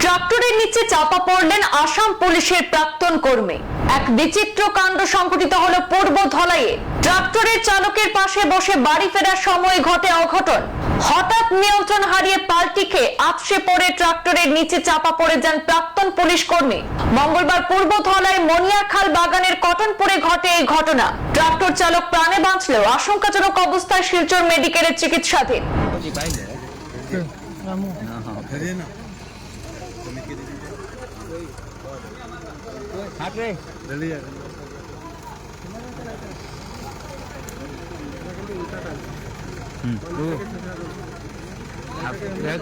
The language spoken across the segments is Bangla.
ট্রাক্টরের নিচে চাপা পড়লেন আসাম পুলিশের প্রাক্তন কর্মী। এক বিচিত্র কাণ্ড সংঘটিত হলো পূর্ব ধলাইয়ে। ট্রাক্টরের চালকের পাশে বসে বাড়ি ফেরার সময় ঘটে অঘটন। হঠাৎ নিয়ন্ত্রণ হারিয়ে পাল্টি খেয়ে আছড়ে পড়ে ট্রাক্টরের নিচে চাপা পড়ে যান প্রাক্তন পুলিশ কর্মী। মঙ্গলবার পূর্ব ধলাই মনিয়াখাল বাগানের কটনপুরে ঘটে এই ঘটনা। ট্রাক্টর চালক প্রাণে বাঁচলেও আশঙ্কাজনক অবস্থায় শিলচর মেডিকেলে চিকিৎসাধীন।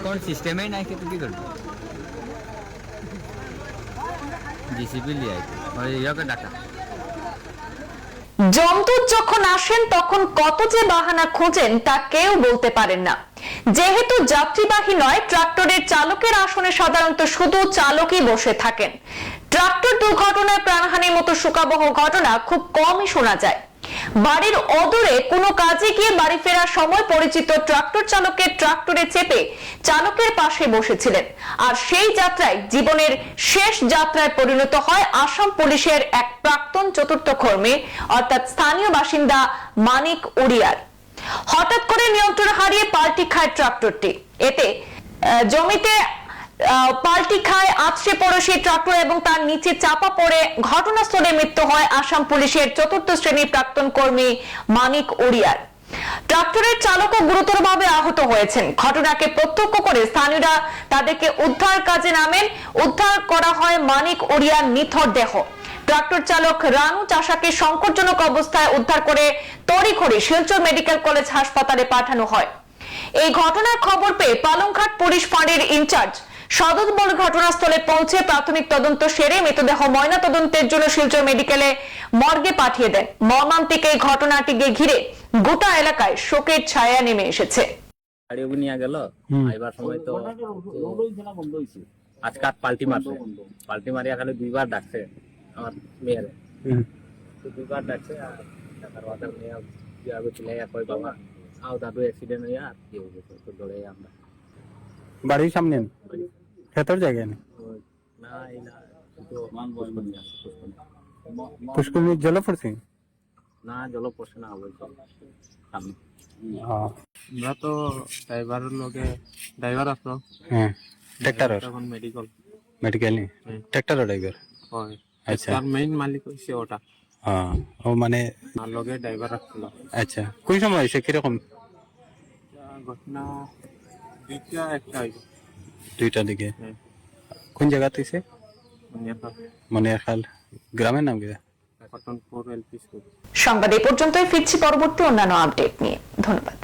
कौन सिस्टम है ना कि तू की कर जीसीबी लिया और ये का डाटा যমদূত যখন আসেন তখন কত যে বাহানা খোঁজেন তা কেউ বলতে পারেন না। যেহেতু যাত্রীবাহী নয়, ট্রাক্টরের চালকের আসনে সাধারণত শুধু চালকই বসে থাকেন। ট্রাক্টর দুর্ঘটনায় প্রাণহানির মতো শোকাবহ ঘটনা খুব কমই শোনা যায়। বাড়ির অদূরে কোনো কাজে গিয়ে বাড়ি ফেরার সময় পরিচিত ট্রাক্টর চালকের ট্রাক্টরে চেপে চালকের পাশে বসেছিলেন। আর সেই যাত্রায় জীবনের শেষ যাত্রায় পরিণত হয় আসাম পুলিশের এক প্রাক্তন চতুর্থ কর্মী অর্থাৎ স্থানীয় বাসিন্দা মানিক উড়িয়ার। হঠাৎ করে নিয়ন্ত্রণ হারিয়ে পাল্টি খায় ট্রাক্টরটি। এতে জমিতে পাল্টি খায় আছড়ে পড়ে সেই ট্রাক্টর এবং তার নিচে চাপা পড়ে ঘটনাস্থলে মৃত্যু হয় আসাম পুলিশের চতুর্থ শ্রেণীর প্রাক্তন কর্মী মানিক উড়িয়ার। ট্রাক্টরের চালকও গুরুতরভাবে আহত হয়েছেন। ঘটনাকে প্রত্যক্ষ করে স্থানীয়রা তাদেরকে উদ্ধার কাজে নামেন। উদ্ধার করা হয় মানিক উড়িয়ার নিথর দেহ। ট্রাক্টর চালক রানু চাষাকে সংকটজনক অবস্থায় উদ্ধার করে তড়িঘড়ি শিলচর মেডিকেল কলেজ হাসপাতালে পাঠানো হয়। এই ঘটনার খবর পেয়ে পালংঘাট পুলিশ ফাঁড়ির ইনচার্জ সদর ঘটনাস্থলে পৌঁছে প্রাথমিক তদন্ত সেরে মৃতদেহ ময়না তদন্তের জন্য শিলচর মেডিকেলে মর্গে পাঠিয়ে দেন। মর্মান্তিক এই ঘটনাটিকে ঘিরে গোটা এলাকায় শোকের ছায়া নেমে এসেছে। আজকাল পাল্টি মারিয়া খালি দুইবার ডাকছে আমার মেয়ের, দুইবার ডাকছে আর টাকার মাথার মেয়ে চলে কয় বাবা আও দাদু অ্যাক্সিডেন্ট হয়ে আর কি হয়ে গেছে তো দৌড়ে আমরা বাড়ির সামনে ক্ষেতের জায়গায় না এই না পুষ্করণী জল পড়ছে না জল পড়ছে না বলছে সামনে। আমরা তো ড্রাইভারের লগে ড্রাইভার আসলো, হ্যাঁ ট্রাক্টরের তখন মেডিকেল নি ট্রাক্টরের ড্রাইভার। হয় আচ্ছা, তার মেইন মালিক হইছে ওটা, হ্যাঁ ও মানে আর লগে ড্রাইভার আসলো। আচ্ছা, কোন সময় হয়েছে কিরকম? ঘটনা দুইটা একটা হইল, দুইটার দিকে। কোন জায়গাতে হয়েছে? মনিয়াখাল গ্রামের নাম কি? Kotonpur LP school. সংবাদ এই পর্যন্তই, ফিরছি পরবর্তী অন্যান্য আপডেট নিয়ে। ধন্যবাদ।